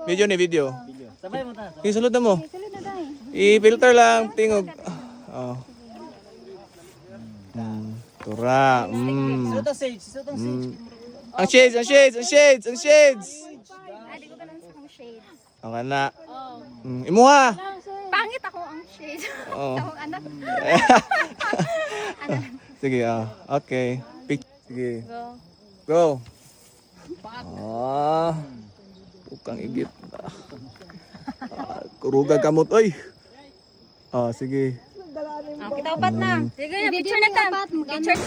Video ni video. Sabay mo ta. Isulod na mo. Sulod na tayo. I-filter lang tingog. Oh. Tura. Sutong sage, sutong sage. Ang shades, ang shades, ang shades, ang shades. Di ko ganun sa akong shades. Okay na. Imuha. Pangit ako ang shades. Oo. Akong anak. Sige, okay. Sige. Go. Go. Bukang igit. Kuruga kamot, oy. Sige. Kita upat na. Sige na, picture na ta. Picture.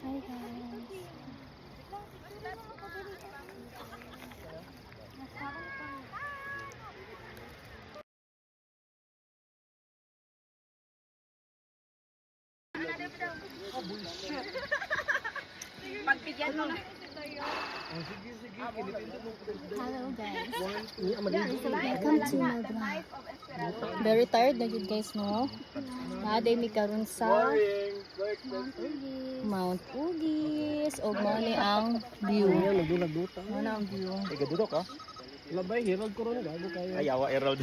Hi guys. Pagbigyan mo na. Hello guys. Welcome to my vlog. Very tired na yun guys, no? Naaday mi karon sa Mount Ugis. O mo ni ang view. Ano ang view? Igadudok ka? Labay, Herald ko ron. Gago kayo. Ayawa, Herald.